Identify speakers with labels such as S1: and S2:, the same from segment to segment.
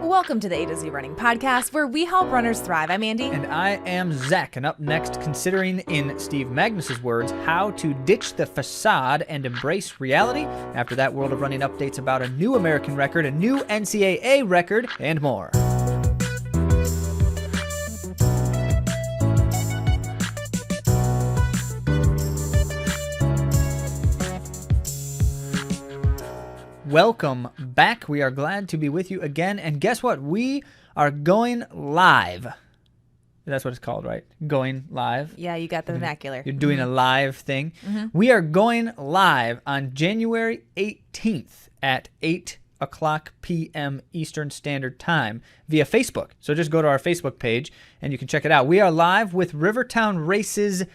S1: Welcome to the A to Z Running Podcast, where we help runners thrive. I'm Andy.
S2: And I am Zach. And up next, considering, in Steve Magness' words, how to ditch the facade and embrace reality. After that, World of Running updates about a new American record, a new NCAA record, and more. Welcome back. We are glad to be with you again. And guess what? We are going live. That's what it's called, right? Going live.
S1: Yeah, you got the vernacular.
S2: You're doing a live thing. We are going live on January 18th at 8 o'clock p.m. Eastern Standard Time via Facebook. So just go to our Facebook page and you can check it out. We are live with Rivertown Races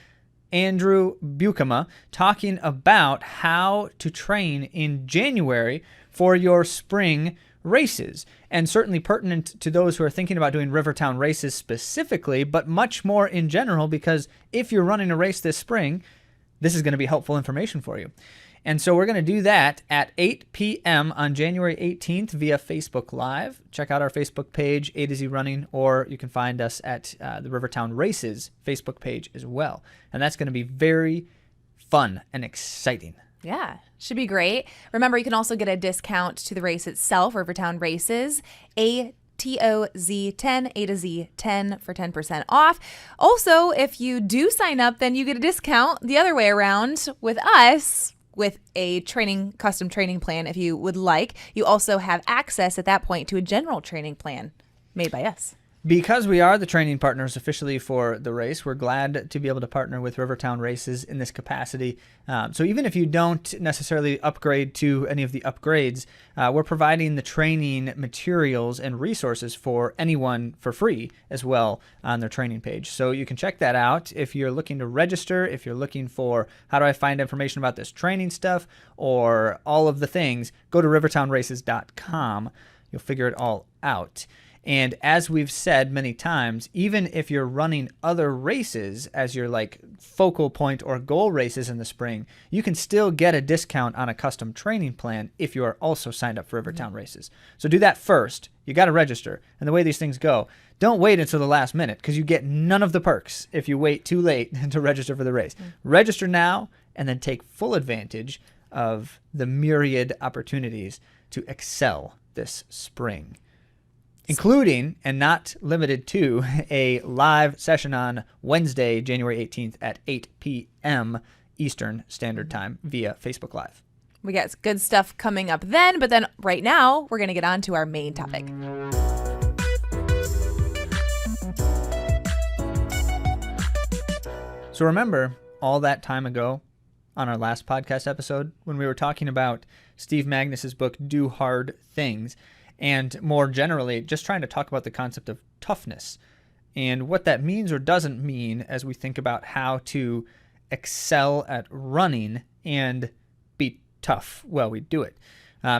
S2: Andrew Buchema talking about how to train in January for your spring races, and certainly pertinent to those who are thinking about doing Rivertown races specifically, but much more in general, because if you're running a race this spring, this is going to be helpful information for you. And so we're going to do that at 8 p.m. on January 18th via Facebook Live. Check out our Facebook page, AtoZrunning, or you can find us at the Rivertown Races Facebook page as well. And that's going to be very fun and exciting.
S1: Yeah, should be great. Remember, you can also get a discount to the race itself, Rivertown Races, AtoZ10, A to Z 10 for 10% off. Also, if you do sign up, then you get a discount the other way around with us, with a custom training plan if you would like. You also have access at that point to a general training plan made by us.
S2: Because we are the training partners officially for the race, we're glad to be able to partner with Rivertown Races in this capacity. So even if you don't necessarily upgrade to any of the upgrades, we're providing the training materials and resources for anyone for free as well on their training page. So you can check that out if you're looking to register, if you're looking for how do I find information about this training stuff or all of the things, go to rivertownraces.com. You'll figure it all out. And as we've said many times, even if you're running other races as your focal point or goal races in the spring, you can still get a discount on a custom training plan if you are also signed up for Rivertown Races. So do that first. You got to register. And the way these things go, don't wait until the last minute, because you get none of the perks if you wait too late to register for the race. Register now and then take full advantage of the myriad opportunities to excel this spring, including, and not limited to, a live session on Wednesday, January 18th at 8 p.m. Eastern Standard Time via Facebook Live.
S1: We got good stuff coming up then, but then right now, we're going to get on to our main topic.
S2: So remember all that time ago on our last podcast episode when we were talking about Steve Magness' book, Do Hard Things, and more generally, just trying to talk about the concept of toughness and what that means or doesn't mean as we think about how to excel at running and be tough while we do it.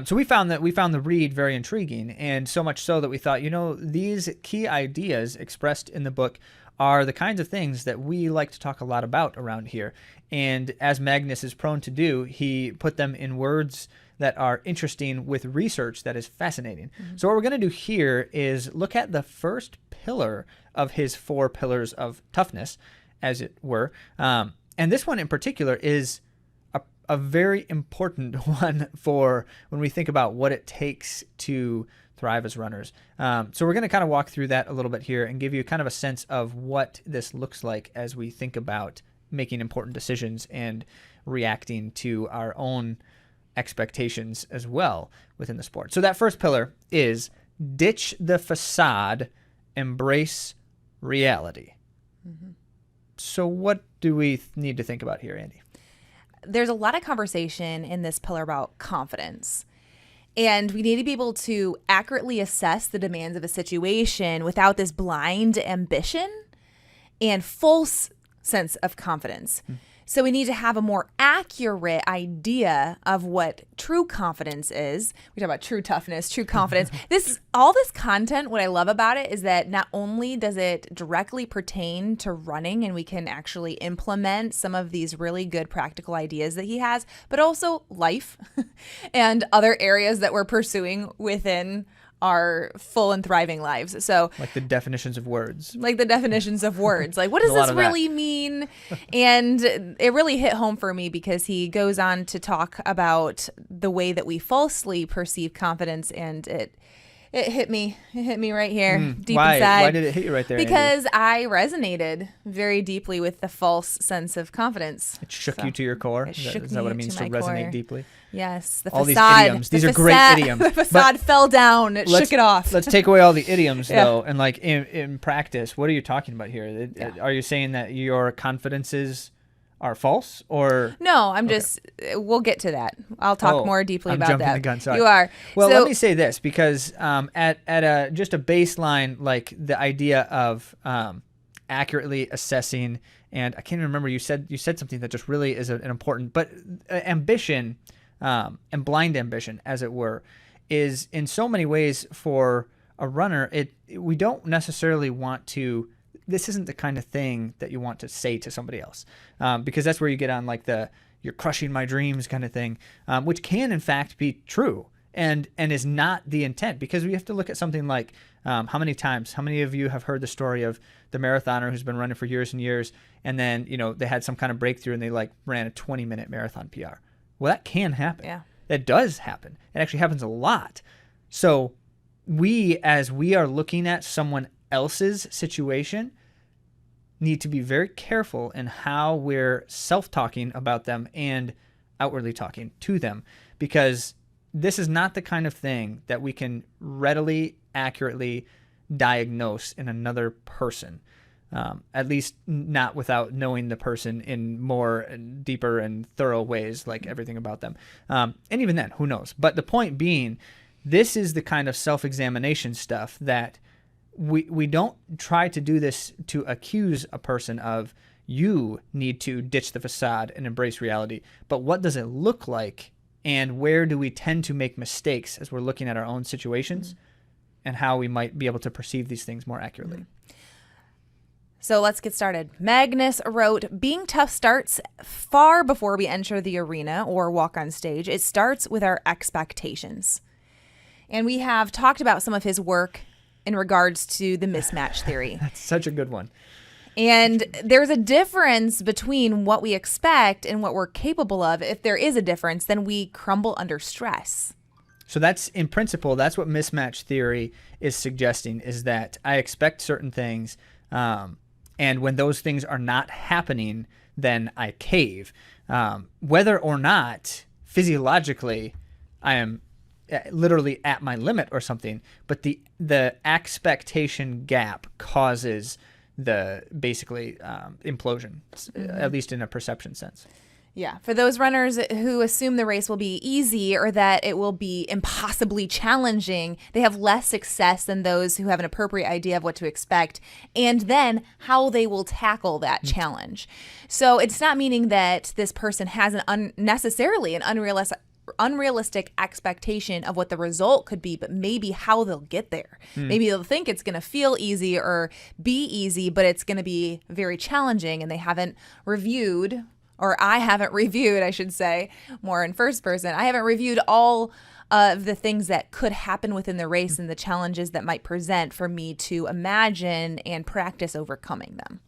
S2: So we found the read very intriguing, and so much so that we thought, these key ideas expressed in the book are the kinds of things that we like to talk a lot about around here. And as Magness is prone to do, he put them in words that are interesting with research that is fascinating. So what we're going to do here is look at the first pillar of his 4 pillars of toughness, as it were. And this one in particular is a very important one for when we think about what it takes to thrive as runners. So we're going to kind of walk through that a little bit here and give you kind of a sense of what this looks like as we think about making important decisions and reacting to our own expectations as well within the sport. So that first pillar is ditch the facade, embrace reality. So what do we need to think about here, Andy?
S1: There's a lot of conversation in this pillar about confidence. And we need to be able to accurately assess the demands of a situation without this blind ambition and false sense of confidence. So we need to have a more accurate idea of what true confidence is. We talk about true toughness, true confidence. All this content, what I love about it is that not only does it directly pertain to running and we can actually implement some of these really good practical ideas that he has, but also life and other areas that we're pursuing within our full and thriving lives. So
S2: Like the definitions of words.
S1: Like what does
S2: A lot
S1: this
S2: of
S1: really mean? And it really hit home for me because he goes on to talk about the way that we falsely perceive confidence, and it hit me. It hit me right here, deep inside.
S2: Why did it hit you right there, Andy?
S1: Because I resonated very deeply with the false sense of confidence.
S2: It shook you to your core. Is that what it means to resonate deeply?
S1: Yes, the
S2: all
S1: facade.
S2: These idioms. These are great idioms.
S1: The facade fell down. It shook it off.
S2: Let's take away all the idioms, though, and like in practice, what are you talking about here? Are you saying that your confidences are false, or
S1: no? I'm just. We'll get to that. I'll talk more deeply about that.
S2: I'm jumping the gun. Sorry.
S1: You are.
S2: Well, let me say this, because at just a baseline, like the idea of accurately assessing, and I can't even remember, you said something that just really is an important, but ambition. And blind ambition, as it were, is in so many ways for a runner, we don't necessarily want to, this isn't the kind of thing that you want to say to somebody else, because that's where you get on like you're crushing my dreams kind of thing, which can in fact be true and is not the intent, because we have to look at something like how many of you have heard the story of the marathoner who's been running for years and years, and then they had some kind of breakthrough and they like ran a 20-minute marathon PR. Well, that can happen.
S1: Yeah.
S2: That does happen. It actually happens a lot. So as we are looking at someone else's situation, need to be very careful in how we're self-talking about them and outwardly talking to them, because this is not the kind of thing that we can readily, accurately diagnose in another person. At least not without knowing the person in more deeper and thorough ways, like everything about them. And even then, who knows? But the point being, this is the kind of self-examination stuff that we don't try to do this to accuse a person of, you need to ditch the facade and embrace reality. But what does it look like, and where do we tend to make mistakes as we're looking at our own situations, and how we might be able to perceive these things more accurately?
S1: So let's get started. Magness wrote, being tough starts far before we enter the arena or walk on stage. It starts with our expectations. And we have talked about some of his work in regards to the mismatch theory.
S2: That's such a good one.
S1: And there's a difference between what we expect and what we're capable of. If there is a difference, then we crumble under stress.
S2: So that's, in principle, that's what mismatch theory is suggesting, is that I expect certain things, and when those things are not happening, then I cave. Whether or not physiologically I am literally at my limit or something, but the expectation gap causes the basically implosion, at least in a perception sense.
S1: Yeah. For those runners who assume the race will be easy or that it will be impossibly challenging, they have less success than those who have an appropriate idea of what to expect and then how they will tackle that challenge. So it's not meaning that this person has necessarily an unrealistic expectation of what the result could be, but maybe how they'll get there. Maybe they'll think it's going to feel easy or be easy, but it's going to be very challenging, and they haven't reviewed, or I haven't reviewed, I should say, more in first person. I haven't reviewed all of the things that could happen within the race and the challenges that might present for me to imagine and practice overcoming them.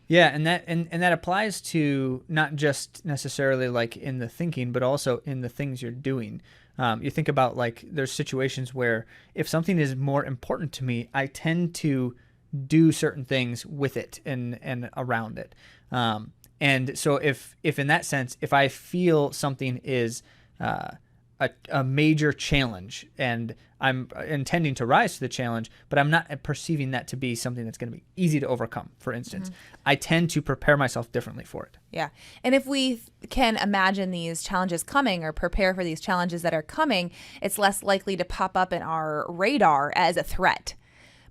S2: Yeah, and that applies to not just necessarily like in the thinking, but also in the things you're doing. You think about, like, there's situations where if something is more important to me, I tend to do certain things with it and around it. And so if in that sense, if I feel something is a major challenge and I'm intending to rise to the challenge, but I'm not perceiving that to be something that's going to be easy to overcome, for instance, I tend to prepare myself differently for it.
S1: Yeah. And if we can imagine these challenges coming or prepare for these challenges that are coming, it's less likely to pop up in our radar as a threat.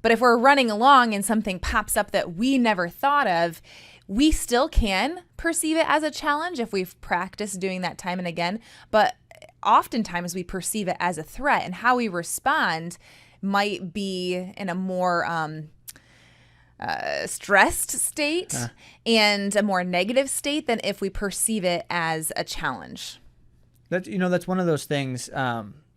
S1: But if we're running along and something pops up that we never thought of, we still can perceive it as a challenge if we've practiced doing that time and again. But oftentimes we perceive it as a threat, and how we respond might be in a more stressed state and a more negative state than if we perceive it as a challenge.
S2: That's one of those things.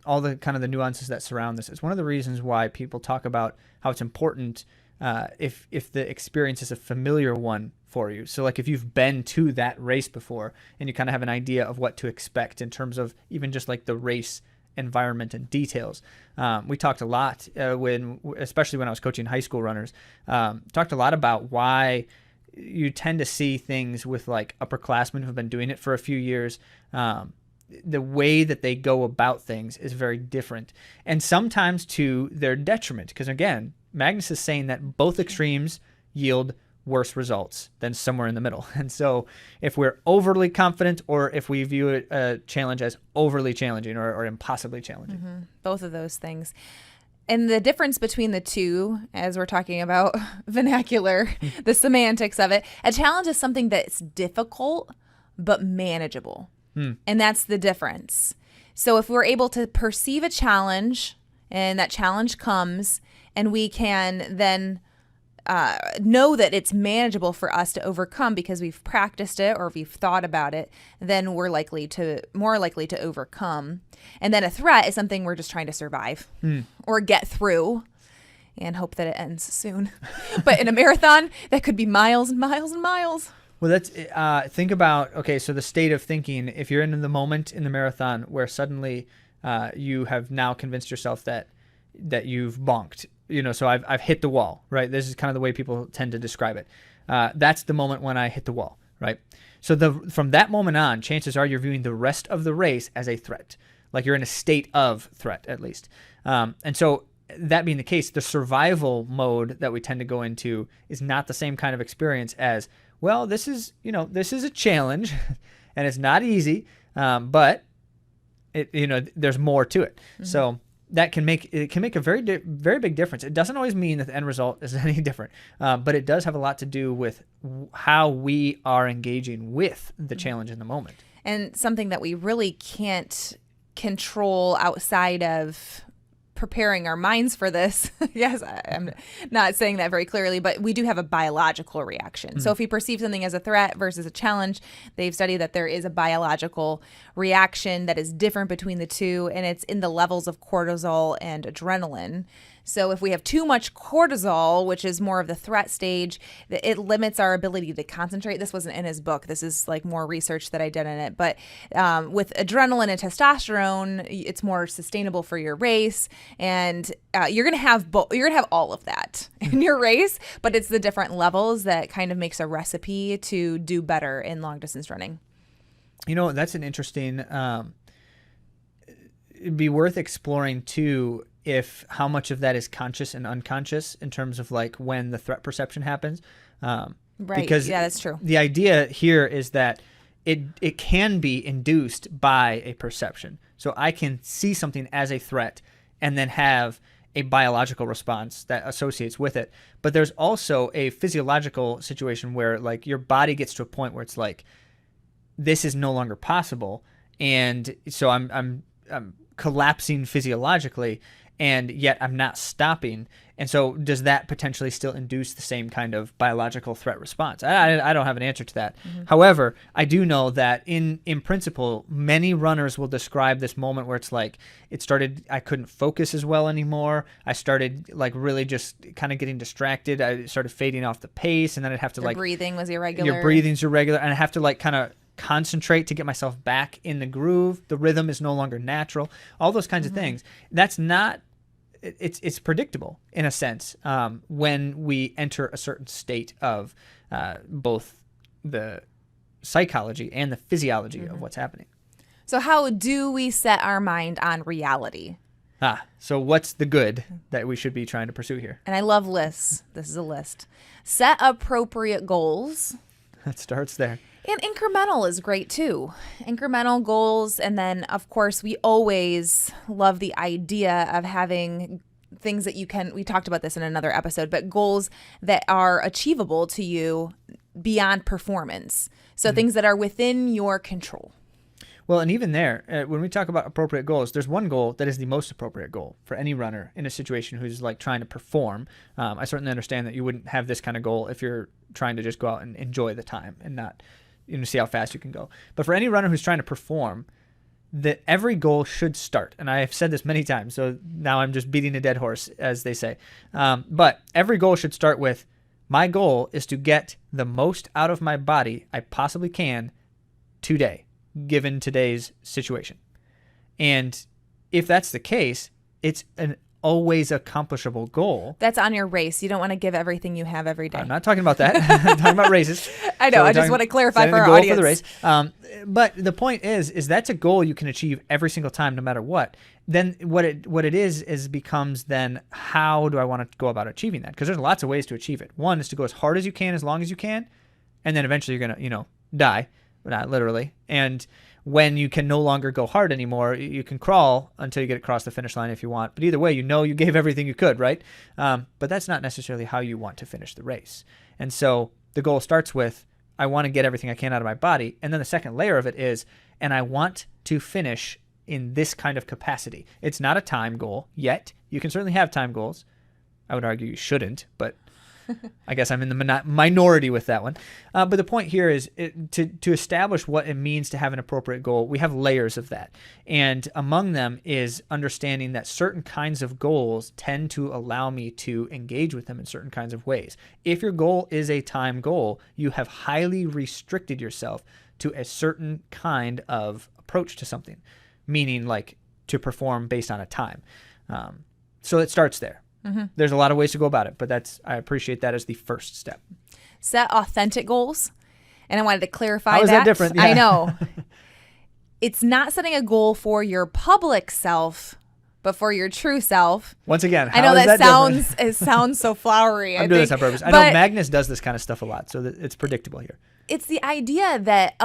S2: all the kind of the nuances that surround this. It's one of the reasons why people talk about how it's important if the experience is a familiar one for you. So like if you've been to that race before and you kind of have an idea of what to expect in terms of even just like the race environment and details. We talked a lot especially when I was coaching high school runners, talked a lot about why you tend to see things with like upperclassmen who've been doing it for a few years. The way that they go about things is very different, and sometimes to their detriment. Because again, Magness is saying that both extremes yield worse results than somewhere in the middle. And so if we're overly confident or if we view a challenge as overly challenging or impossibly challenging.
S1: Mm-hmm. Both of those things. And the difference between the two, as we're talking about vernacular, the semantics of it, a challenge is something that's difficult but manageable. And that's the difference. So if we're able to perceive a challenge and that challenge comes and we can then know that it's manageable for us to overcome because we've practiced it or we've thought about it, then we're more likely to overcome. And then a threat is something we're just trying to survive or get through and hope that it ends soon. But in a marathon, that could be miles and miles and miles.
S2: Well, that's think about, okay, so the state of thinking, if you're in the moment in the marathon where suddenly you have now convinced yourself that you've bonked, so I've hit the wall, right? This is kind of the way people tend to describe it. That's the moment when I hit the wall, right? So from that moment on, chances are you're viewing the rest of the race as a threat, like you're in a state of threat at least. And so that being the case, the survival mode that we tend to go into is not the same kind of experience as, well, this is a challenge and it's not easy, but there's more to it. Mm-hmm. So that can make a very big difference. It doesn't always mean that the end result is any different, but it does have a lot to do with how we are engaging with the challenge in the moment.
S1: And something that we really can't control outside of preparing our minds for this. Yes, I'm not saying that very clearly, but we do have a biological reaction. So if we perceive something as a threat versus a challenge, they've studied that there is a biological reaction that is different between the two, and it's in the levels of cortisol and adrenaline. So if we have too much cortisol, which is more of the threat stage, it limits our ability to concentrate. This wasn't in his book. This is like more research that I did in it. But with adrenaline and testosterone, it's more sustainable for your race. And you're going to have you're going to have all of that in your race, but it's the different levels that kind of makes a recipe to do better in long distance running.
S2: That's an interesting, it'd be worth exploring too, if how much of that is conscious and unconscious in terms of like when the threat perception happens.
S1: Right.
S2: Because
S1: yeah, that's true.
S2: The idea here is that it can be induced by a perception. So I can see something as a threat and then have a biological response that associates with it. But there's also a physiological situation where like your body gets to a point where it's like, this is no longer possible. And so I'm collapsing physiologically, and yet I'm not stopping. And so does that potentially still induce the same kind of biological threat response? I don't have an answer to that. Mm-hmm. However, I do know that in principle, many runners will describe this moment where it's like, I couldn't focus as well anymore. I started like really just kind of getting distracted. I started fading off the pace, and then I'd have to
S1: breathing was irregular.
S2: Your breathing's irregular, and I have to like kind of concentrate to get myself back in the groove. The rhythm is no longer natural. All those kinds of things. That's not, it's predictable in a sense when we enter a certain state of both the psychology and the physiology of what's happening.
S1: So how do we set our mind on reality?
S2: So what's the good that we should be trying to pursue here?
S1: And I love lists. This is a list. Set appropriate goals.
S2: That starts there.
S1: And incremental is great too. Incremental goals. And then, of course, we always love the idea of having things that we talked about this in another episode, but goals that are achievable to you beyond performance. So things that are within your control.
S2: Well, and even there, when we talk about appropriate goals, there's one goal that is the most appropriate goal for any runner in a situation who's like trying to perform. I certainly understand that you wouldn't have this kind of goal if you're trying to just go out and enjoy the time and not see how fast you can go. But for any runner who's trying to perform, that every goal should start, and I have said this many times, so now I'm just beating a dead horse, as they say. But every goal should start with, my goal is to get the most out of my body I possibly can today, given today's situation. And if that's the case, it's an always accomplishable goal.
S1: That's on your race. You don't want to give everything you have every day.
S2: I'm not talking about that. I'm talking about races.
S1: I know.
S2: So
S1: I just want to clarify for our audience.
S2: For the race. But the point is that's a goal you can achieve every single time, no matter what. Then what it is becomes then, how do I want to go about achieving that? Because there's lots of ways to achieve it. One is to go as hard as you can, as long as you can, and then eventually you're gonna, die, but not literally. And when you can no longer go hard anymore, you can crawl until you get across the finish line if you want. But either way, you gave everything you could, right? But that's not necessarily how you want to finish the race. And so the goal starts with, I want to get everything I can out of my body. And then the second layer of it is, and I want to finish in this kind of capacity. It's not a time goal yet. You can certainly have time goals. I would argue you shouldn't, but I guess I'm in the minority with that one. But the point here is to establish what it means to have an appropriate goal. We have layers of that. And among them is understanding that certain kinds of goals tend to allow me to engage with them in certain kinds of ways. If your goal is a time goal, you have highly restricted yourself to a certain kind of approach to something, meaning like to perform based on a time. So it starts there. Mm-hmm. There's a lot of ways to go about it, but I appreciate that as the first step.
S1: Set authentic goals. And I wanted to clarify
S2: How is that different? Yeah.
S1: I know. It's not setting a goal for your public self, but for your true self.
S2: Once again,
S1: I know it sounds so flowery.
S2: I'm doing this on purpose. I know Magness does this kind of stuff a lot, so it's predictable here.
S1: It's the idea that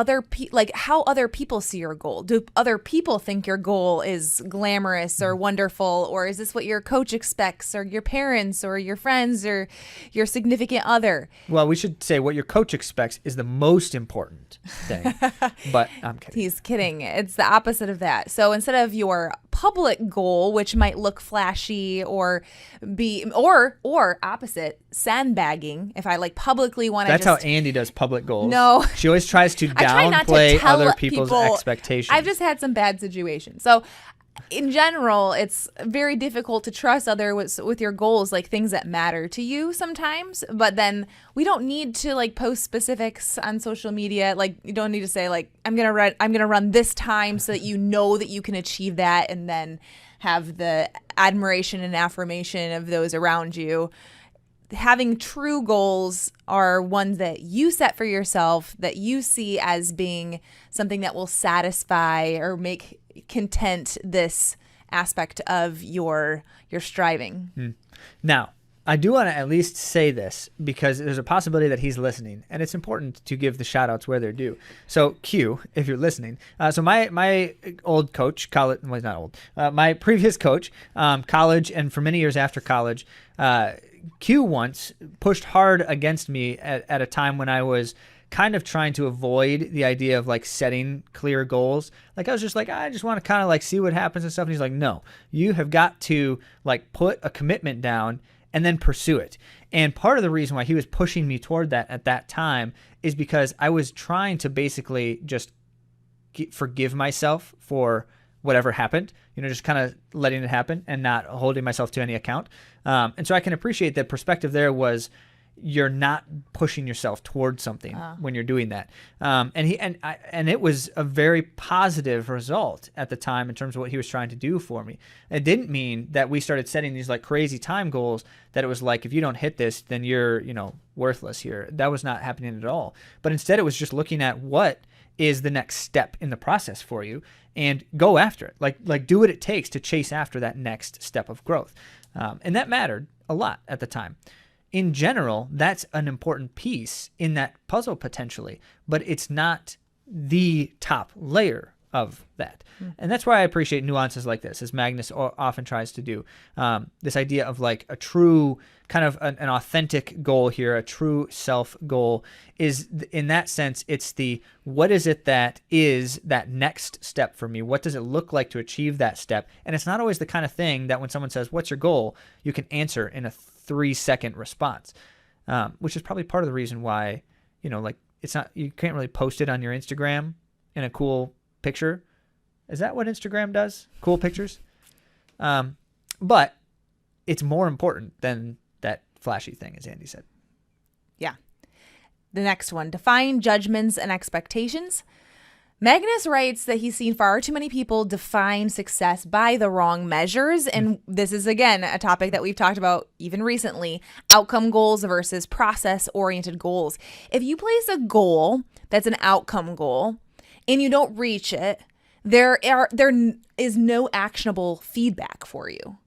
S1: how other people see your goal. Do other people think your goal is glamorous or wonderful, or is this what your coach expects, or your parents, or your friends, or your significant other?
S2: Well, we should say what your coach expects is the most important thing. But I'm kidding.
S1: He's kidding. It's the opposite of that. So instead of your public goal, which might look flashy or opposite, sandbagging, if I publicly want to.
S2: That's how Andy does public goals.
S1: No,
S2: she always tries to downplay other people's expectations.
S1: I've just had some bad situations. So in general, it's very difficult to trust others with your goals, like things that matter to you sometimes. But then we don't need to post specifics on social media. You don't need to say I'm gonna run this time so that you know that you can achieve that, and then have the admiration and affirmation of those around you. Having true goals are ones that you set for yourself, that you see as being something that will satisfy or make content this aspect of your striving.
S2: Now, I do want to at least say this because there's a possibility that he's listening, and it's important to give the shout outs where they're due. So Q, if you're listening. So my old coach, college, well, he's not old, my previous coach, college, and for many years after college, Q once pushed hard against me at a time when I was kind of trying to avoid the idea of setting clear goals. I was just I just want to kind of see what happens and stuff. And he's like, no, you have got to put a commitment down and then pursue it. And part of the reason why he was pushing me toward that at that time is because I was trying to basically just forgive myself for whatever happened, just kind of letting it happen and not holding myself to any account. And so I can appreciate that perspective there was you're not pushing yourself towards something when you're doing that. And it was a very positive result at the time in terms of what he was trying to do for me. It didn't mean that we started setting these crazy time goals that it was if you don't hit this, then you're, worthless here. That was not happening at all. But instead it was just looking at what is the next step in the process for you and go after it. Do what it takes to chase after that next step of growth. And that mattered a lot at the time. In general, that's an important piece in that puzzle potentially, but it's not the top layer of that. And that's why I appreciate nuances like this, as Magness often tries to do. This idea of a true kind of an authentic goal here, a true self goal is in that sense, it's what is it that is that next step for me? What does it look like to achieve that step? And it's not always the kind of thing that when someone says, what's your goal? You can answer in a 3-second response, which is probably part of the reason why, it's not, you can't really post it on your Instagram in a cool picture Is that what Instagram does? Cool pictures? But it's more important than that flashy thing, as Andy said.
S1: Yeah. The next one, define judgments and expectations. Magness writes that he's seen far too many people define success by the wrong measures. And this is, again, a topic that we've talked about even recently, outcome goals versus process-oriented goals. If you place a goal that's an outcome goal and you don't reach it, there is no actionable feedback for you.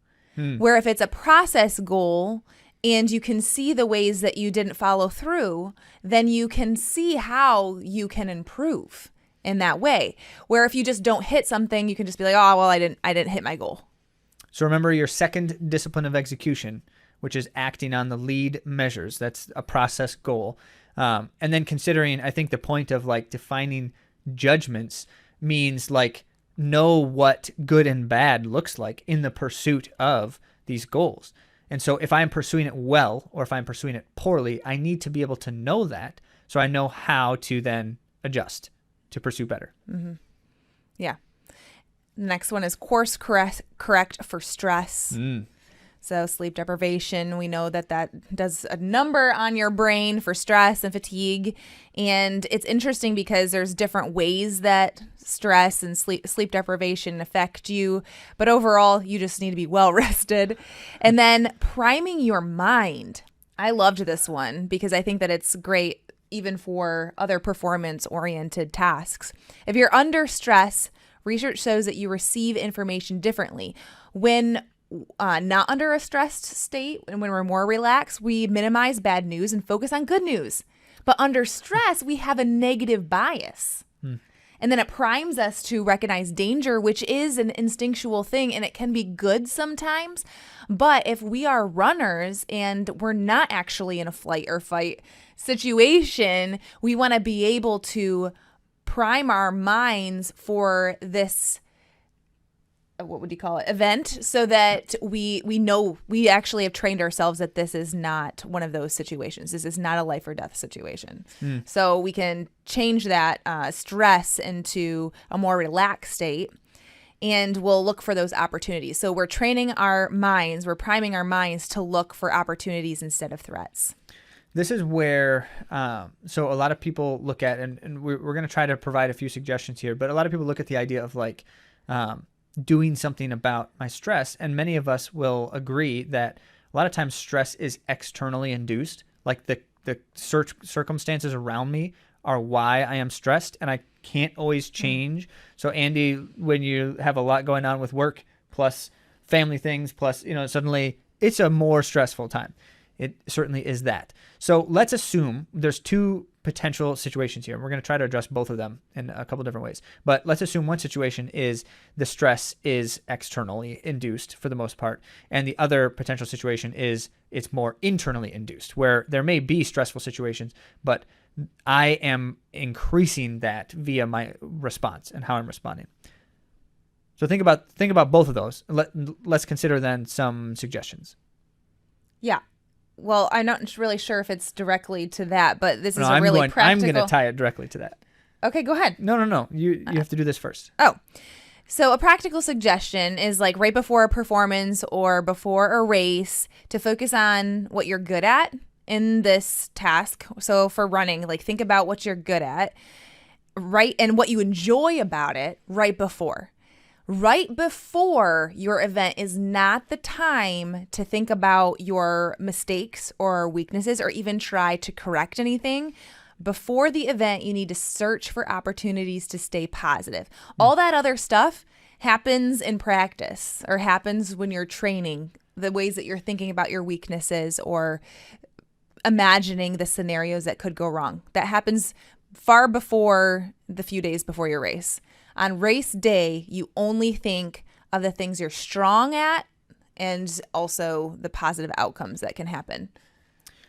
S1: Where if it's a process goal and you can see the ways that you didn't follow through, then you can see how you can improve in that way. Where if you just don't hit something, you can just be like, oh, well, I didn't hit my goal.
S2: So remember your second discipline of execution, which is acting on the lead measures. That's a process goal. And then considering, I think the point of like defining judgments means like know what good and bad looks like in the pursuit of these goals. And so if I'm pursuing it well or if I'm pursuing it poorly, I need to be able to know that so I know how to then adjust to pursue better.
S1: Mm-hmm. Yeah. The next one is course correct for stress. So sleep deprivation, we know that does a number on your brain for stress and fatigue. And it's interesting because there's different ways that stress and sleep deprivation affect you. But overall, you just need to be well rested. And then priming your mind. I loved this one because I think that it's great even for other performance-oriented tasks. If you're under stress, research shows that you receive information differently. When not under a stressed state and when we're more relaxed, we minimize bad news and focus on good news. But under stress, we have a negative bias. And then it primes us to recognize danger, which is an instinctual thing, and it can be good sometimes. But if we are runners and we're not actually in a flight or fight situation, we want to be able to prime our minds for this, what would you call it, event, so that we know we actually have trained ourselves that this is not one of those situations. This is not a life or death situation. So we can change that stress into a more relaxed state, and we'll look for those opportunities. So we're training our minds, we're priming our minds to look for opportunities instead of threats.
S2: This is where, so a lot of people look at, and we're going to try to provide a few suggestions here, but a lot of people look at the idea of like, doing something about my stress. And many of us will agree that a lot of times stress is externally induced. Like the circumstances around me are why I am stressed, and I can't always change. So Andy, when you have a lot going on with work plus family things, plus, suddenly it's a more stressful time. It certainly is that. So let's assume there's two potential situations here. We're going to try to address both of them in a couple different ways. But let's assume one situation is the stress is externally induced for the most part. And the other potential situation is it's more internally induced, where there may be stressful situations, but I am increasing that via my response and how I'm responding. So think about both of those. Let's consider then some suggestions.
S1: Yeah. Well, I'm not really sure if it's directly to that, but this is a really practical.
S2: I'm going to tie it directly to that.
S1: Okay, go ahead.
S2: No. You have to do this first.
S1: Oh, so a practical suggestion is like right before a performance or before a race to focus on what you're good at in this task. So for running, like think about what you're good at, right, and what you enjoy about it right before. Right before your event is not the time to think about your mistakes or weaknesses or even try to correct anything. Before the event, you need to search for opportunities to stay positive. All that other stuff happens in practice or happens when you're training, the ways that you're thinking about your weaknesses or imagining the scenarios that could go wrong. That happens far before the few days before your race. On race day, you only think of the things you're strong at and also the positive outcomes that can happen.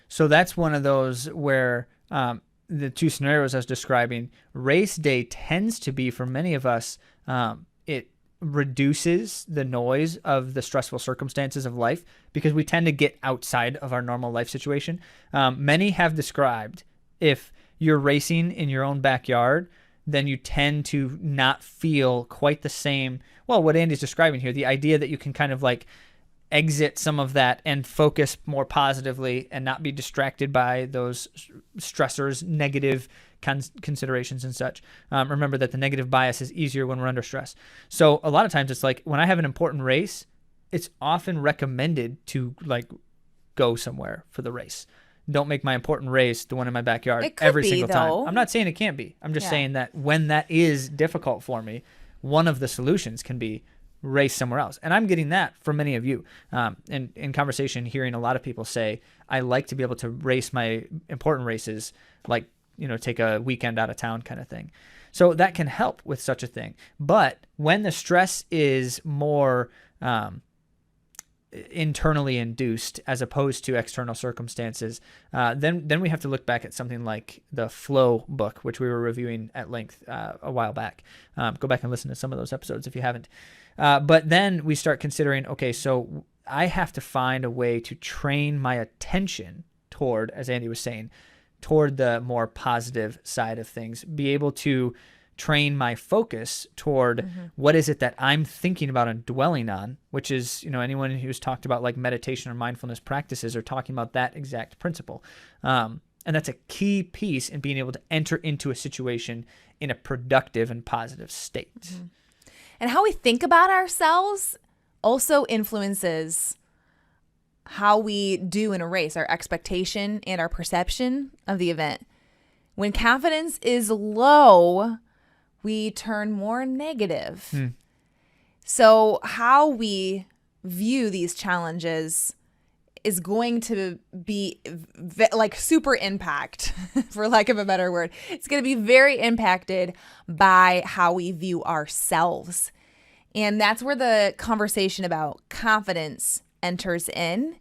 S2: So that's one of those where the two scenarios I was describing, race day tends to be, for many of us, it reduces the noise of the stressful circumstances of life because we tend to get outside of our normal life situation. Many have described if you're racing in your own backyard, then you tend to not feel quite the same. Well, what Andy's describing here, the idea that you can kind of like exit some of that and focus more positively and not be distracted by those stressors, negative considerations and such. Remember that the negative bias is easier when we're under stress. So a lot of times it's like when I have an important race, it's often recommended to like go somewhere for the race. Don't make my important race the one in my backyard every single time. I'm not saying it can't be. I'm just saying that when that is difficult for me, one of the solutions can be race somewhere else. And I'm getting that from many of you. And in conversation, hearing a lot of people say, I like to be able to race my important races, like, take a weekend out of town kind of thing. So that can help with such a thing. But when the stress is more internally induced as opposed to external circumstances, then we have to look back at something like the Flow book, which we were reviewing at length a while back. Go back and listen to some of those episodes if you haven't. But then we start considering, okay, so I have to find a way to train my attention toward, as Andy was saying, toward the more positive side of things, be able to train my focus toward what is it that I'm thinking about and dwelling on, which is, anyone who's talked about like meditation or mindfulness practices are talking about that exact principle. And that's a key piece in being able to enter into a situation in a productive and positive state.
S1: And how we think about ourselves also influences how we do in a race, our expectation and our perception of the event. When confidence is low, we turn more negative. So how we view these challenges is going to be like super impact, for lack of a better word. It's going to be very impacted by how we view ourselves. And that's where the conversation about confidence enters in.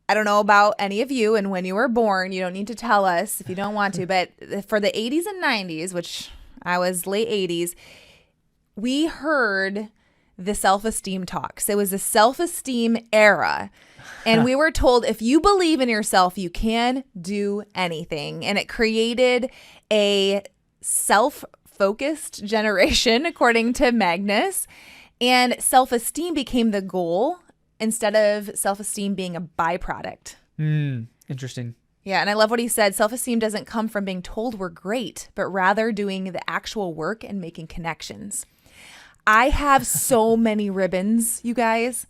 S1: I don't know about any of you, and when you were born, you don't need to tell us if you don't want to, but for the 80s and 90s, which I was late 80s, we heard the self-esteem talks. It was a self-esteem era. And we were told if you believe in yourself, you can do anything. And it created a self-focused generation, according to Magness. And self-esteem became the goal instead of self-esteem being a byproduct.
S2: Interesting.
S1: Yeah, and I love what he said. Self-esteem doesn't come from being told we're great, but rather doing the actual work and making connections. I have so many ribbons, you guys.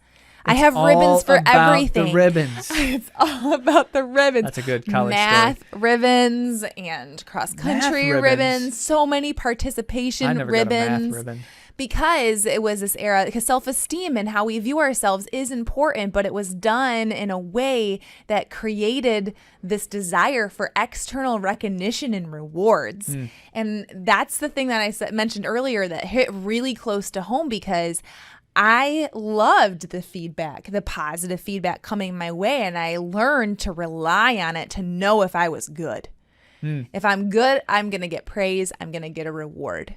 S1: I have ribbons for everything.
S2: The ribbons.
S1: It's all about the ribbons.
S2: That's a good college
S1: Math
S2: story.
S1: ribbons and cross-country ribbons. So many participation
S2: I never
S1: ribbons.
S2: got a math ribbon.
S1: Because it was this era, because self-esteem and how we view ourselves is important, but it was done in a way that created this desire for external recognition and rewards. And that's the thing that I mentioned earlier that hit really close to home, because I loved the feedback, the positive feedback coming my way, and I learned to rely on it to know if I was good. If I'm good, I'm going to get praise. I'm going to get a reward.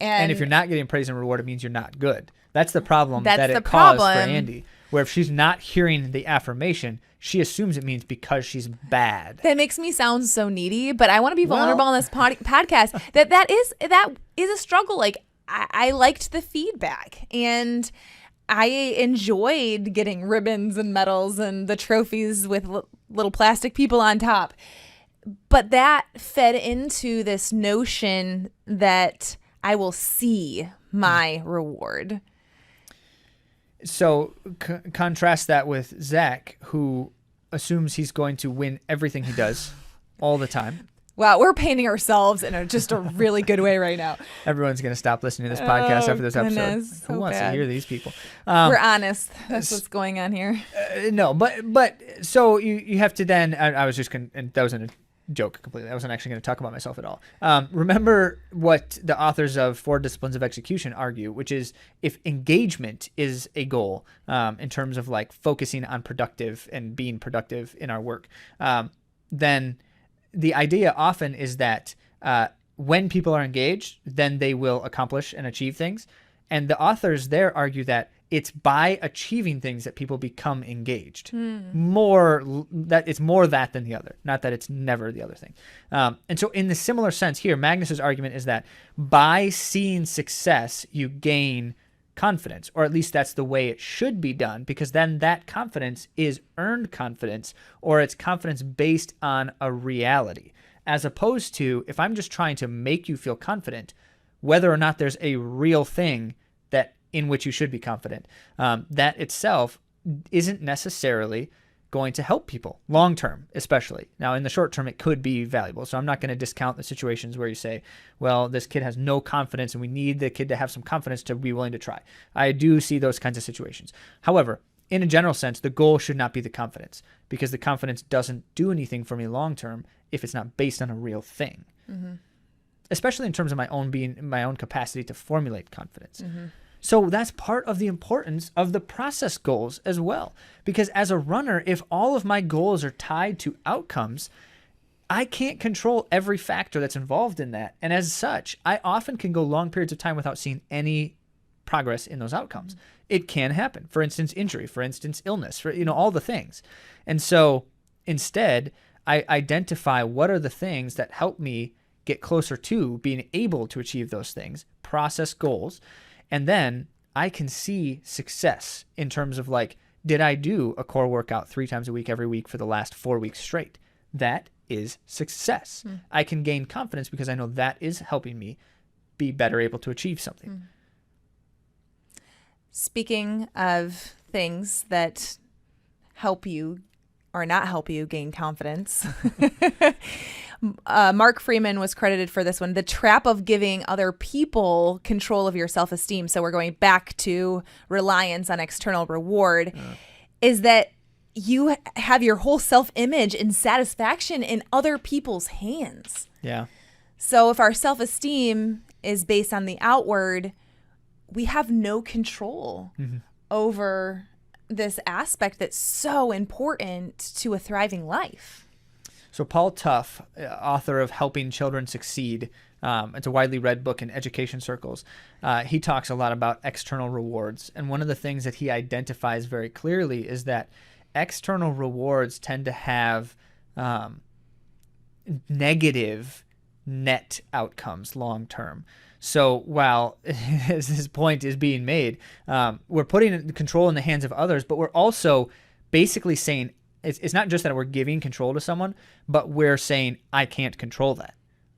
S2: And if you're not getting praise and reward, it means you're not good. That's the problem
S1: that
S2: it caused for Andy, where if she's not hearing the affirmation, she assumes it means because she's bad.
S1: That makes me sound so needy, but I want to be vulnerable on this podcast. That is a struggle. Like I liked the feedback, and I enjoyed getting ribbons and medals and the trophies with little plastic people on top. But that fed into this notion that I will see my reward.
S2: So contrast that with Zach, who assumes he's going to win everything he does all the time.
S1: Wow, we're painting ourselves in just a really good way right now.
S2: Everyone's going to stop listening to this podcast after this episode.
S1: So
S2: Who wants to hear these people?
S1: We're honest. That's what's going on here.
S2: No, but so you have to then, I was just going to, and that was a joke completely. I wasn't actually going to talk about myself at all. Remember what the authors of 4 Disciplines of Execution argue, which is if engagement is a goal in terms of like focusing on productive and being productive in our work, then the idea often is that when people are engaged, then they will accomplish and achieve things. And the authors there argue that it's by achieving things that people become engaged. It's more that than the other, not that it's never the other thing. And so in the similar sense here, Magnus's argument is that by seeing success, you gain confidence, or at least that's the way it should be done, because then that confidence is earned confidence, or it's confidence based on a reality, as opposed to if I'm just trying to make you feel confident, whether or not there's a real thing that in which you should be confident, that itself isn't necessarily going to help people long term, especially. Now, in the short term, it could be valuable. So I'm not going to discount the situations where you say, well, this kid has no confidence and we need the kid to have some confidence to be willing to try. I do see those kinds of situations. However, in a general sense, the goal should not be the confidence, because the confidence doesn't do anything for me long term if it's not based on a real thing. Especially in terms of my own capacity to formulate confidence. So that's part of the importance of the process goals as well. Because as a runner, if all of my goals are tied to outcomes, I can't control every factor that's involved in that. And as such, I often can go long periods of time without seeing any progress in those outcomes. It can happen. For instance, injury, for instance, illness, for all the things. And so instead, I identify what are the things that help me get closer to being able to achieve those things, process goals. And then I can see success in terms of like, did I do a core workout 3 times a week, every week for the last 4 weeks straight? That is success. I can gain confidence because I know that is helping me be better able to achieve something.
S1: Speaking of things that help you or not help you gain confidence, Mark Freeman was credited for this one, the trap of giving other people control of your self-esteem. So we're going back to reliance on external reward, is that you have your whole self-image and satisfaction in other people's hands.
S2: Yeah.
S1: So if our self-esteem is based on the outward, we have no control over this aspect that's so important to a thriving life.
S2: So Paul Tough, author of Helping Children Succeed, it's a widely read book in education circles. He talks a lot about external rewards. And one of the things that he identifies very clearly is that external rewards tend to have negative net outcomes long term. So while his point is being made, we're putting control in the hands of others, but we're also basically saying, it's not just that we're giving control to someone, but we're saying, I can't control that.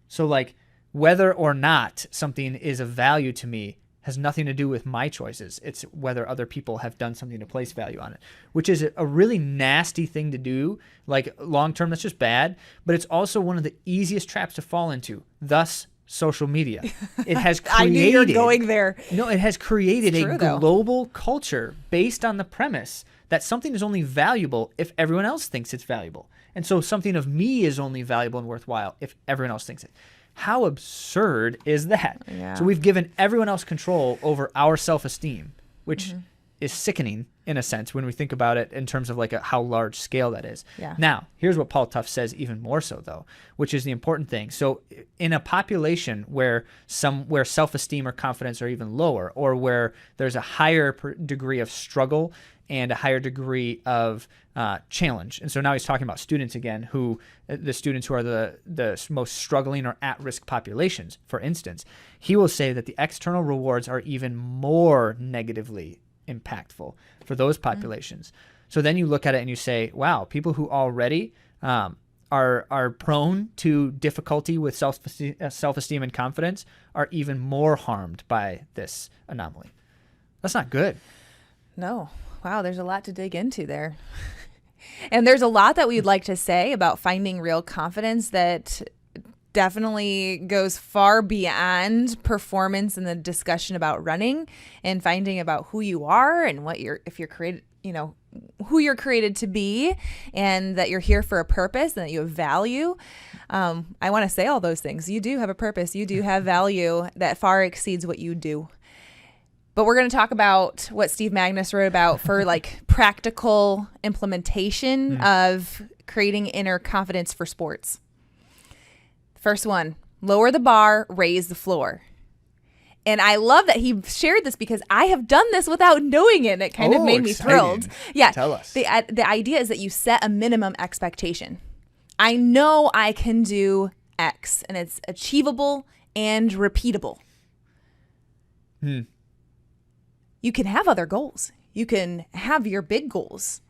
S2: So like whether or not something is of value to me has nothing to do with my choices. It's whether other people have done something to place value on it, which is a really nasty thing to do. Like long term, that's just bad, but it's also one of the easiest traps to fall into. Thus, social media. It has created,
S1: I knew you were going there.
S2: No, it has created
S1: It's true,
S2: a global culture based on the premise that something is only valuable if everyone else thinks it's valuable. And so something of me is only valuable and worthwhile if everyone else thinks it. How absurd is that?
S1: Yeah.
S2: So we've given everyone else control over our self-esteem, which is sickening in a sense when we think about it in terms of like how large scale that is.
S1: Yeah.
S2: Now, here's what Paul Tough says even more so though, which is the important thing. So in a population where self-esteem or confidence are even lower, or where there's a higher degree of struggle and a higher degree of challenge. And so now he's talking about students again, the students who are the most struggling or at-risk populations, for instance. He will say that the external rewards are even more negatively impactful for those populations. So then you look at it and you say, wow, people who already are prone to difficulty with self-esteem and confidence are even more harmed by this anomaly. That's not good.
S1: No. Wow, there's a lot to dig into there. And there's a lot that we'd like to say about finding real confidence that definitely goes far beyond performance and the discussion about running, and finding about who you are and if you're created, who you're created to be, and that you're here for a purpose and that you have value. I want to say all those things. You do have a purpose. You do have value that far exceeds what you do. But we're going to talk about what Steve Magness wrote about for like practical implementation of creating inner confidence for sports. First one, lower the bar, raise the floor. And I love that he shared this because I have done this without knowing it. It kind of made me thrilled. Yeah.
S2: Tell us.
S1: The idea is that you set a minimum expectation. I know I can do X, and it's achievable and repeatable. You can have other goals. You can have your big goals,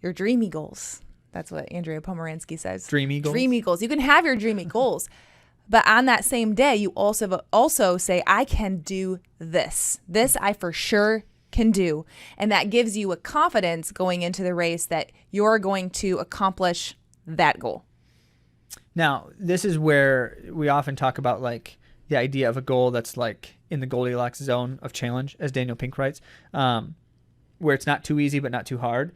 S1: your dreamy goals. That's what Andrea Pomeransky says.
S2: Dreamy goals?
S1: Dreamy goals. You can have your dreamy goals. But on that same day, you also say, I can do this. This I for sure can do. And that gives you a confidence going into the race that you're going to accomplish that goal.
S2: Now, this is where we often talk about like the idea of a goal that's like in the Goldilocks zone of challenge, as Daniel Pink writes, where it's not too easy but not too hard.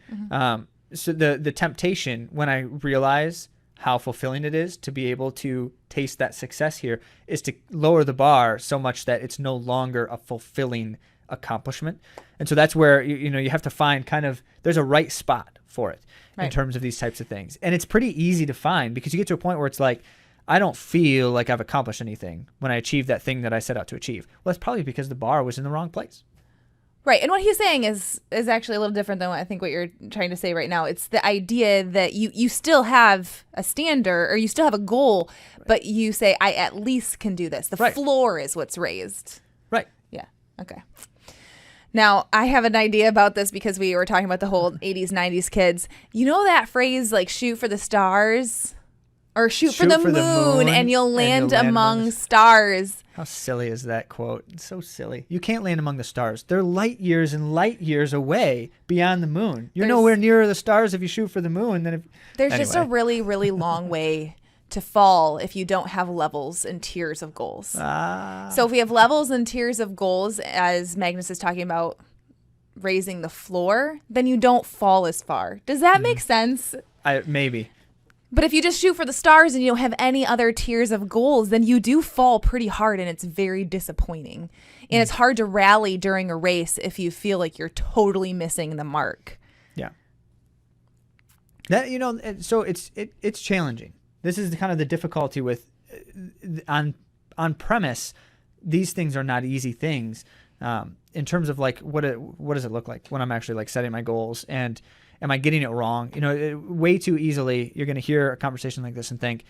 S2: So the temptation, when I realize how fulfilling it is to be able to taste that success here, is to lower the bar so much that it's no longer a fulfilling accomplishment. And so that's where you have to find kind of, there's a right spot for it in terms of these types of things. And it's pretty easy to find because you get to a point where it's like, I don't feel like I've accomplished anything when I achieve that thing that I set out to achieve. Well, that's probably because the bar was in the wrong place.
S1: Right. And what he's saying is actually a little different than what you're trying to say right now. It's the idea that you still have a standard or you still have a goal, but you say, I at least can do this. The floor is what's raised.
S2: Right.
S1: Yeah. Okay. Now, I have an idea about this because we were talking about the whole 80s, 90s kids. You know that phrase like shoot for the stars? Or shoot for the moon and you'll land among stars.
S2: How silly is that quote? It's so silly. You can't land among the stars. They're light years and light years away beyond the moon. You're nowhere nearer the stars if you shoot for the moon than if...
S1: There's just a really, really long way to fall if you don't have levels and tiers of goals. So if we have levels and tiers of goals, as Magness is talking about raising the floor, then you don't fall as far. Does that make sense?
S2: Maybe.
S1: But if you just shoot for the stars and you don't have any other tiers of goals, then you do fall pretty hard and it's very disappointing. And it's hard to rally during a race if you feel like you're totally missing the mark.
S2: Yeah. That so it's challenging. This is kind of the difficulty with on premise, these things are not easy things. In terms of like what does it look like when I'm actually like setting my goals, and am I getting it wrong? Way too easily you're going to hear a conversation like this and think,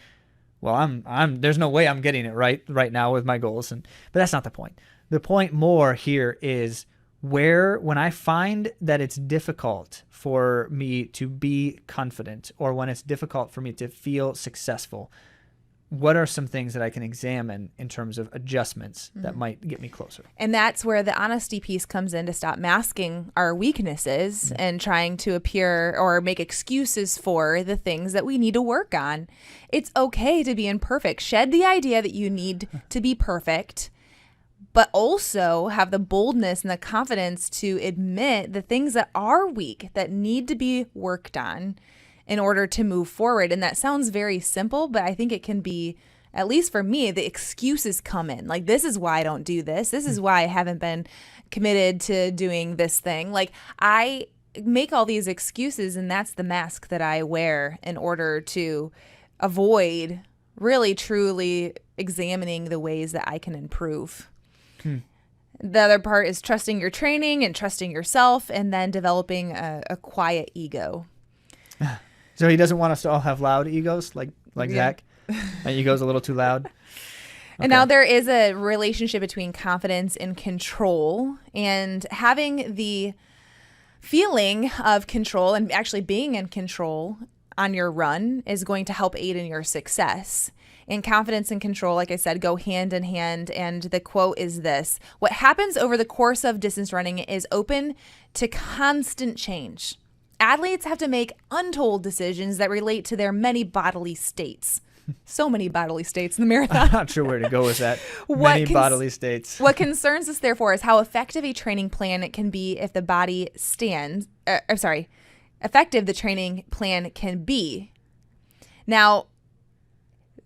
S2: well, I'm there's no way I'm getting it right now with my goals, but that's not the point. The point more here is when I find that it's difficult for me to be confident, or when it's difficult for me to feel successful, what are some things that I can examine in terms of adjustments that might get me closer? And
S1: that's where the honesty piece comes in, to stop masking our weaknesses and trying to appear or make excuses for the things that we need to work on. It's okay to be imperfect. Shed the idea that you need to be perfect, but also have the boldness and the confidence to admit the things that are weak, that need to be worked on in order to move forward. And that sounds very simple, but I think it can be, at least for me, the excuses come in. Like, this is why I don't do this. This is why I haven't been committed to doing this thing. Like, I make all these excuses, and that's the mask that I wear in order to avoid really, truly examining the ways that I can improve. The other part is trusting your training and trusting yourself, and then developing a quiet ego.
S2: So he doesn't want us to all have loud egos like Zach? My ego's a little too loud? Okay.
S1: And now there is a relationship between confidence and control, and having the feeling of control and actually being in control on your run is going to help aid in your success. And confidence and control, like I said, go hand in hand. And the quote is this: what happens over the course of distance running is open to constant change. Athletes have to make untold decisions that relate to their many bodily states. So many bodily states in the marathon.
S2: I'm not sure where to go with that. Many bodily states.
S1: What concerns us, therefore, is how effective a training plan it can be if the body stands. Effective the training plan can be. Now,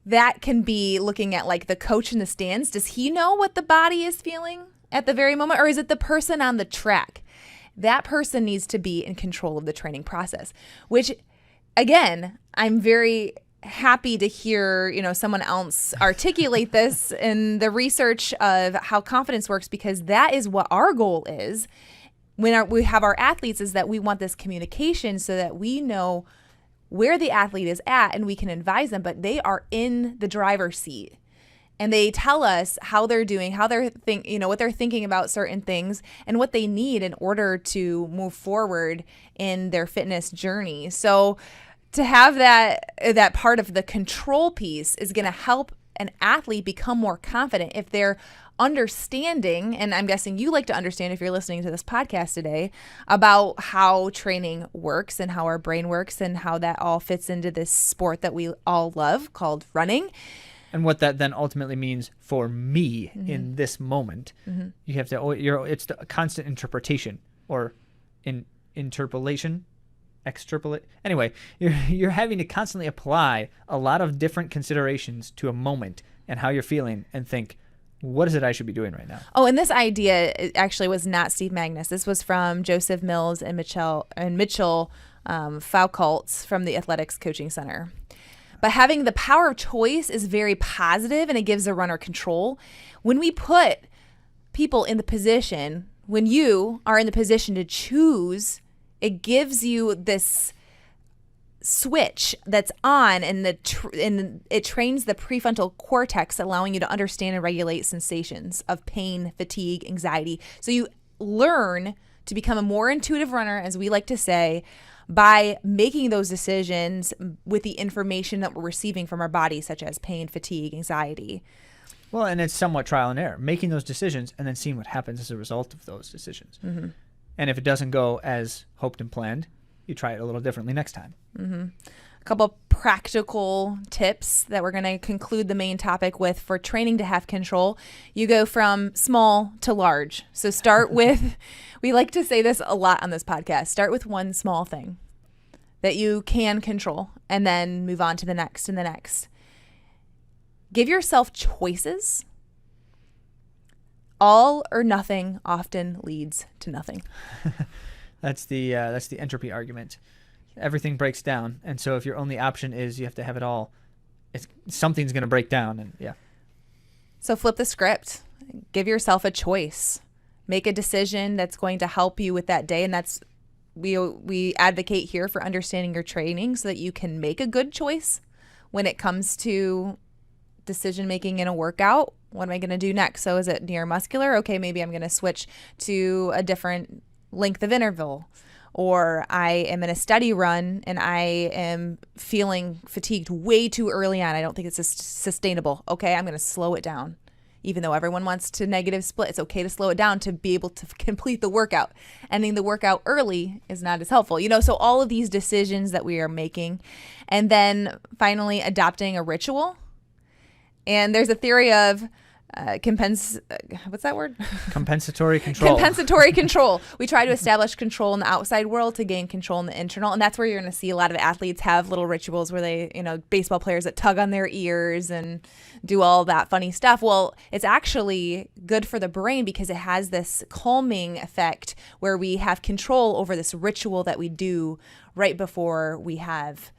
S1: that can be looking at like the coach in the stands. Does he know what the body is feeling at the very moment, or is it the person on the track? That person needs to be in control of the training process, which, again, I'm very happy to hear, someone else articulate this in the research of how confidence works, because that is what our goal is when we have our athletes, is that we want this communication so that we know where the athlete is at and we can advise them, but they are in the driver's seat. And they tell us how they're doing, how they're what they're thinking about certain things and what they need in order to move forward in their fitness journey. So to have that part of the control piece is going to help an athlete become more confident if they're understanding, and I'm guessing you like to understand if you're listening to this podcast today, about how training works and how our brain works and how that all fits into this sport that we all love called running.
S2: And what that then ultimately means for me in this moment. You have to, it's the constant interpretation or interpolation, extrapolate. Anyway, you're having to constantly apply a lot of different considerations to a moment and how you're feeling and think, what is it I should be doing right now?
S1: Oh, and this idea actually was not Steve Magness. This was from Joseph Mills and Mitchell Foucault from the Athletics Coaching Center. But having the power of choice is very positive, and it gives a runner control. When we put people in the position, when you are in the position to choose, it gives you this switch that's on, and it trains the prefrontal cortex, allowing you to understand and regulate sensations of pain, fatigue, anxiety. So you learn to become a more intuitive runner, as we like to say, by making those decisions with the information that we're receiving from our body, such as pain, fatigue, anxiety.
S2: Well, and it's somewhat trial and error, making those decisions and then seeing what happens as a result of those decisions. And if it doesn't go as hoped and planned, you try it a little differently next time.
S1: A couple practical tips that we're going to conclude the main topic with for training to have control. You go from small to large. So start with, we like to say this a lot on this podcast, start with one small thing that you can control and then move on to the next and the next. Give yourself choices. All or nothing often leads to nothing.
S2: That's the entropy argument. Everything breaks down, and so if your only option is you have to have it all, something's going to break down, and yeah.
S1: So flip the script. Give yourself a choice. Make a decision that's going to help you with that day, and that's we advocate here for understanding your training so that you can make a good choice when it comes to decision making in a workout. What am I going to do next? So is it neuromuscular? Okay, maybe I'm going to switch to a different length of interval. Or I am in a steady run and I am feeling fatigued way too early on. I don't think it's sustainable. Okay, I'm going to slow it down. Even though everyone wants to negative split, it's okay to slow it down to be able to complete the workout. Ending the workout early is not as helpful. So all of these decisions that we are making. And then finally adopting a ritual. And there's a theory of what's that word?
S2: Compensatory control.
S1: Compensatory control. We try to establish control in the outside world to gain control in the internal. And that's where you're going to see a lot of athletes have little rituals where they, baseball players that tug on their ears and do all that funny stuff. Well, it's actually good for the brain because it has this calming effect where we have control over this ritual that we do right before we have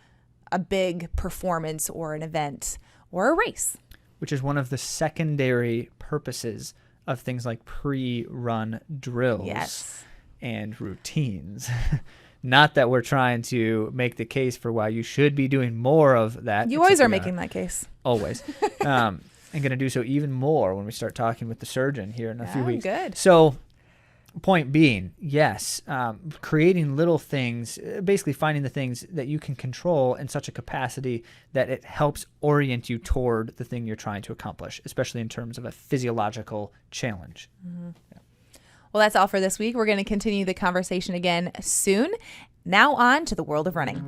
S1: a big performance or an event or a race.
S2: Which is one of the secondary purposes of things like pre-run drills and routines. Not that we're trying to make the case for why you should be doing more of that.
S1: You always are making that case.
S2: Always. And going to do so even more when we start talking with the surgeon here in a few weeks.
S1: Good.
S2: So point being, yes, creating little things, basically finding the things that you can control in such a capacity that it helps orient you toward the thing you're trying to accomplish, especially in terms of a physiological challenge. Yeah.
S1: Well, that's all for this week. We're going to continue the conversation again soon. Now on to the world of running.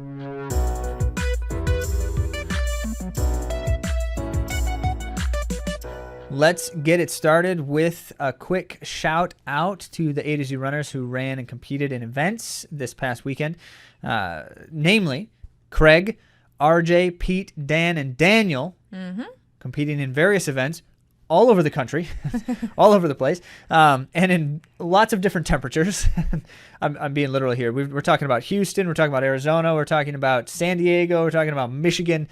S2: Let's get it started with a quick shout out to the A to Z runners who ran and competed in events this past weekend, namely Craig, RJ, Pete, Dan, and Daniel, competing in various events all over the country, all over the place, and in lots of different temperatures. I'm being literal here. We're talking about Houston, we're talking about Arizona, we're talking about San Diego, we're talking about Michigan.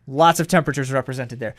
S2: Lots of temperatures represented there.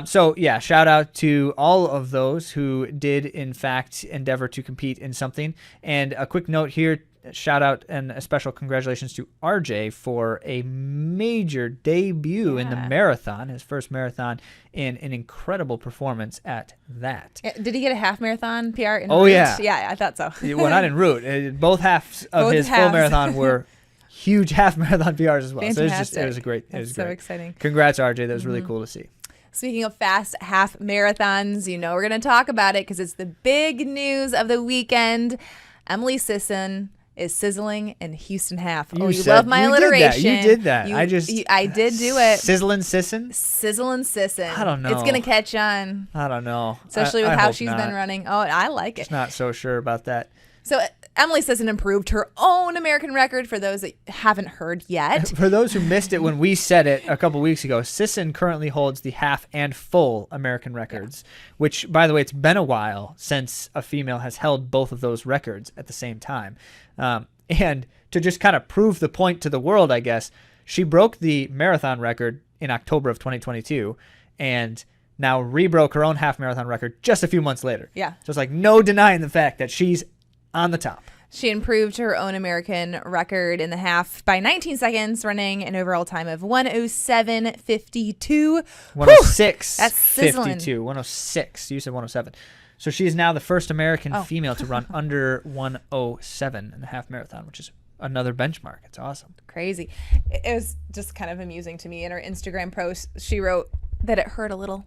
S2: So, yeah, shout out to all of those who did, in fact, endeavor to compete in something. And a quick note here, shout out and a special congratulations to RJ for a major debut in the marathon, his first marathon, and an incredible performance at that.
S1: Did he get a half marathon PR in
S2: Oh,
S1: route?
S2: yeah.
S1: Yeah, I thought so.
S2: Well, not en route. Both halves of his full marathon were huge half marathon PRs as well.
S1: Fantastic.
S2: So it was great.
S1: That's so exciting.
S2: Congrats, RJ. That was really cool to see.
S1: Speaking of fast half marathons, we're going to talk about it because it's the big news of the weekend. Emily Sisson is sizzling in Houston half. You love my alliteration.
S2: You did that.
S1: I did do it.
S2: Sizzling Sisson?
S1: Sizzling Sisson.
S2: I don't know.
S1: It's going to catch on.
S2: I don't know.
S1: Especially with how she's been running. Oh, I like it.
S2: Just not so sure about that.
S1: So Emily Sisson improved her own American record for those that haven't heard yet.
S2: For those who missed it when we said it a couple weeks ago, Sisson currently holds the half and full American records, which, by the way, it's been a while since a female has held both of those records at the same time. And to just kind of prove the point to the world, I guess, she broke the marathon record in October of 2022 and now rebroke her own half marathon record just a few months later.
S1: Yeah.
S2: So it's like no denying the fact that she's on the top.
S1: She improved her own American record in the half by 19 seconds, running an overall time of 107.52.
S2: 106.
S1: That's sizzling.
S2: 52. 106. You said 107. So she is now the first American female to run under 107 in the half marathon, which is another benchmark. It's awesome.
S1: Crazy. It was just kind of amusing to me. In her Instagram post, she wrote that it hurt a little.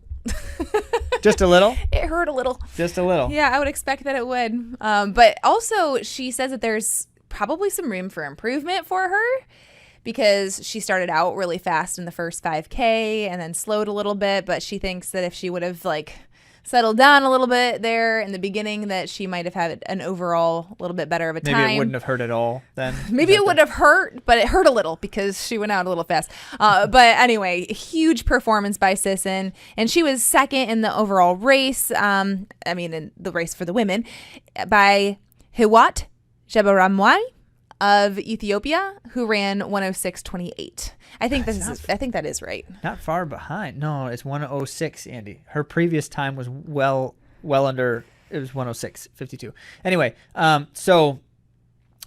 S2: Just a little?
S1: It hurt a little.
S2: Just a little.
S1: Yeah, I would expect that it would. But also, she says that there's probably some room for improvement for her because she started out really fast in the first 5K and then slowed a little bit. But she thinks that if she would have settled down a little bit there in the beginning, that she might have had an overall a little bit better of a time.
S2: Maybe it wouldn't have hurt at all then.
S1: Maybe it would have hurt, but it hurt a little because she went out a little fast. But anyway, huge performance by Sisson. And she was second in the overall race. In the race for the women by Hiwat Jebaramwai of Ethiopia, who ran 106.28. I think that is right. Not
S2: far behind. No, it's 106, Andy. Her previous time was well under. It was 106.52. Anyway, so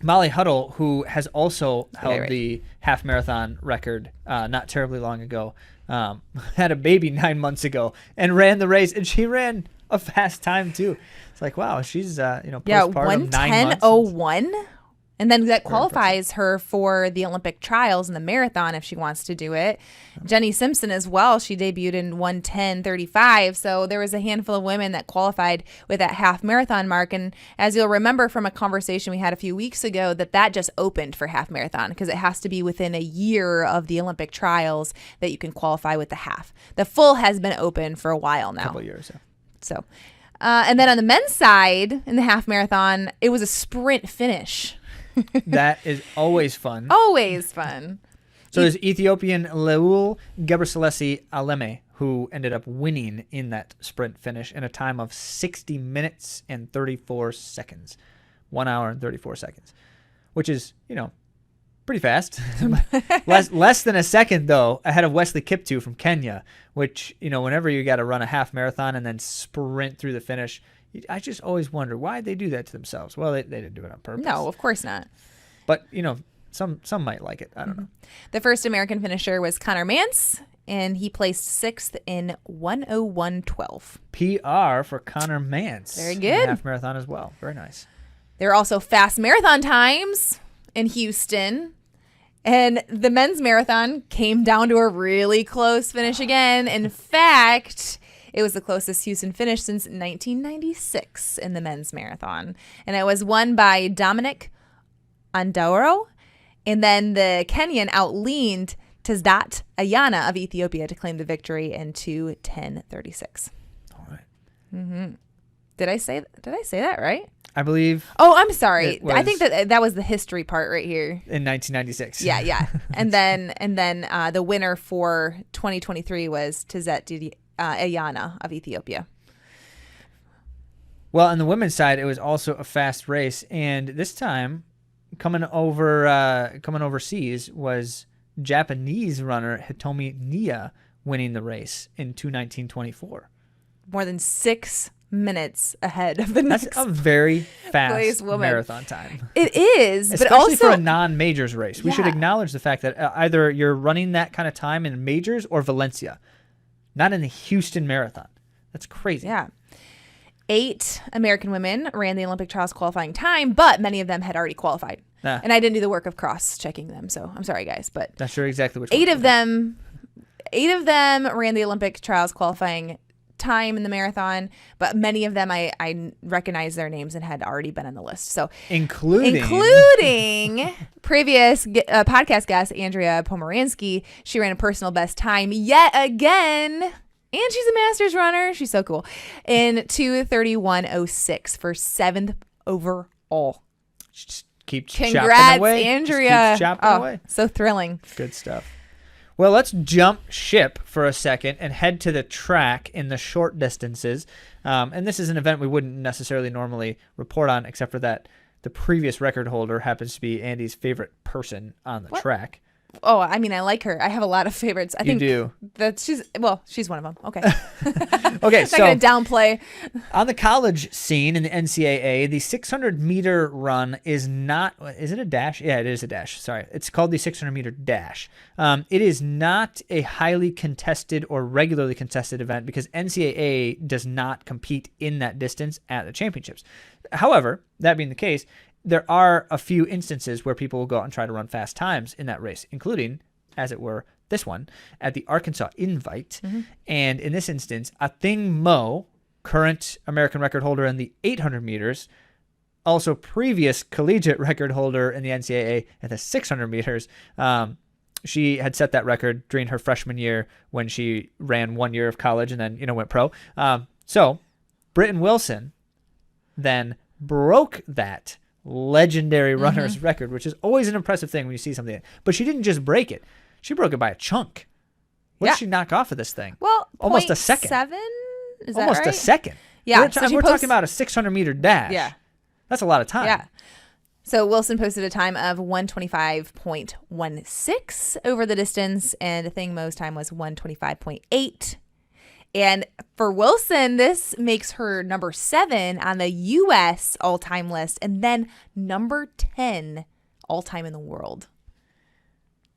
S2: Molly Huddle, who has also held the half marathon record not terribly long ago, had a baby 9 months ago and ran the race, and she ran a fast time too. It's like, wow, she's postpartum 9 months. 1:10:01.
S1: And then that qualifies her for the Olympic trials in the marathon if she wants to do it. Jenny Simpson as well. She debuted in 1:10:35. So there was a handful of women that qualified with that half marathon mark. And as you'll remember from a conversation we had a few weeks ago, that just opened for half marathon because it has to be within a year of the Olympic trials that you can qualify with the half. The full has been open for a while now.
S2: A couple of years, yeah.
S1: So, and then on the men's side in the half marathon, it was a sprint finish.
S2: That is always fun.
S1: Always fun.
S2: So there's Ethiopian Leul Gebrselassie Aleme, who ended up winning in that sprint finish in a time of 60 minutes and 34 seconds. 1 hour and 34 seconds, which is, pretty fast. less than a second, though, ahead of Wesley Kiptu from Kenya, which, whenever you got to run a half marathon and then sprint through the finish, I just always wonder why they do that to themselves. Well, they didn't do it on purpose.
S1: No, of course not.
S2: But, some might like it. I don't know.
S1: The first American finisher was Connor Mance, and he placed 6th in 1:01:12.
S2: PR for Connor Mance.
S1: Very good.
S2: Half marathon as well. Very nice.
S1: There are also fast marathon times in Houston. And the men's marathon came down to a really close finish again. In fact, it was the closest Houston finish since 1996 in the men's marathon. And it was won by Dominic Andauro. And then the Kenyan outleaned Tezdat Ayana of Ethiopia to claim the victory in 2:10:36.
S2: All right.
S1: Mm-hmm. Did I say that right?
S2: I believe.
S1: Oh, I'm sorry. I think that was the history part right here.
S2: In 1996.
S1: Yeah. and then the winner for 2023 was Tezdat Ayana of Ethiopia.
S2: Well, on the women's side, it was also a fast race, and this time coming overseas was Japanese runner Hitomi Nia winning the race in 2:19:24.
S1: More than 6 minutes ahead of the
S2: That's
S1: next
S2: a very fast
S1: place woman.
S2: marathon time.
S1: It is,
S2: Especially
S1: but also
S2: for a non-majors race. We should
S1: Yeah.
S2: acknowledge the fact that either you're running that kind of time in majors or Valencia, not in the Houston Marathon. That's crazy.
S1: Yeah. 8 American women ran the Olympic trials qualifying time, but many of them had already qualified.
S2: Ah.
S1: And I didn't do the work of cross-checking them, so I'm sorry, guys. But
S2: Not sure exactly which
S1: 8
S2: one.
S1: of them ran the Olympic trials qualifying time in the marathon, but many of them I recognize their names and had already been on the list. So
S2: Including
S1: previous podcast guest Andrea Pomeranski. She ran a personal best time yet again, and she's a masters runner. She's so cool. In 2:31:06 for 7th overall.
S2: Just keep chopping
S1: Congrats,
S2: away.
S1: Andrea.
S2: Just keep chopping away.
S1: So thrilling.
S2: Good stuff. Well, let's jump ship for a second and head to the track in the short distances. And this is an event we wouldn't necessarily normally report on, except for that the previous record holder happens to be Andy's favorite person on the track.
S1: Oh, I mean, I like her. I have a lot of favorites. I think
S2: do.
S1: that she's one of them. Okay.
S2: Okay,
S1: Not
S2: so
S1: going to downplay.
S2: on the college scene in the NCAA, the 600-meter run is not – is it a dash? Yeah, it is a dash. Sorry. It's called the 600-meter dash. It is not a highly contested or regularly contested event because NCAA does not compete in that distance at the championships. However, that being the case, there are a few instances where people will go out and try to run fast times in that race, including, as it were, this one at the Arkansas Invite.
S1: Mm-hmm.
S2: And in this instance, Athing Mo, current American record holder in the 800 meters, also previous collegiate record holder in the NCAA at the 600 meters. She had set that record during her freshman year when she ran 1 year of college and then, went pro. So Britton Wilson then broke that legendary runner's record, which is always an impressive thing when you see something. But she didn't just break it. She broke it by a chunk. What did she knock off of this thing?
S1: Well,
S2: almost a second.
S1: 0.7? Is that
S2: Almost
S1: right?
S2: a second.
S1: Yeah.
S2: We're talking about a 600-meter dash.
S1: Yeah.
S2: That's a lot of time.
S1: Yeah. So Wilson posted a time of 1:25.16 over the distance, and Athing Mo's time was 1:25.8. And for Wilson, this makes her number 7 on the U.S. all-time list, and then number 10 all-time in the world.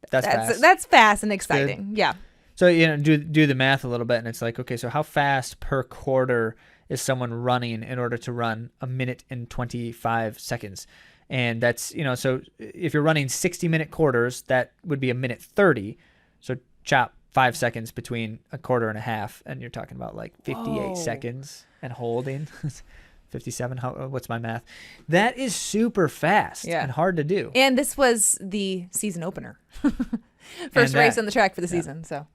S2: That's fast.
S1: That's fast and exciting. Yeah.
S2: So do the math a little bit, and it's like, okay, so how fast per quarter is someone running in order to run 1 minute and 25 seconds? And that's so if you're running 60-minute quarters, that would be 1:30. So chop 5 seconds between a quarter and a half, and you're talking about like 58 seconds and holding. 57. What's my math? That is super fast and hard to do.
S1: And this was the season opener. First race on the track for the season. So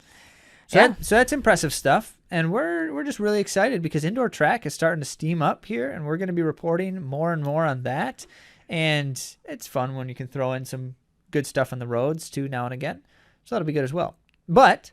S2: that's impressive stuff. And we're just really excited because indoor track is starting to steam up here, and we're going to be reporting more and more on that. And it's fun when you can throw in some good stuff on the roads too now and again. So that'll be good as well. But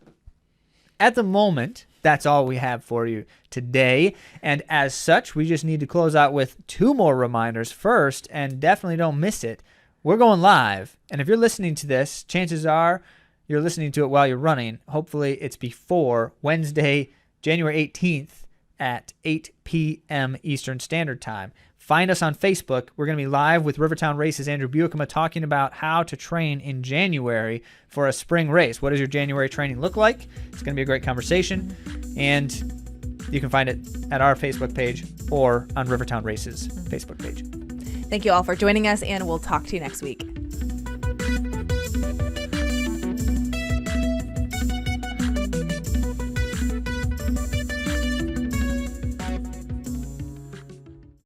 S2: at the moment, that's all we have for you today. And as such, we just need to close out with 2 more reminders first, and definitely don't miss it. We're going live. And if you're listening to this, chances are you're listening to it while you're running. Hopefully it's before Wednesday, January 18th at 8 p.m. Eastern Standard Time. Find us on Facebook. We're going to be live with Rivertown Race's Andrew Buickema talking about how to train in January for a spring race. What does your January training look like? It's going to be a great conversation. And you can find it at our Facebook page or on Rivertown Race's Facebook page.
S1: Thank you all for joining us, and we'll talk to you next week.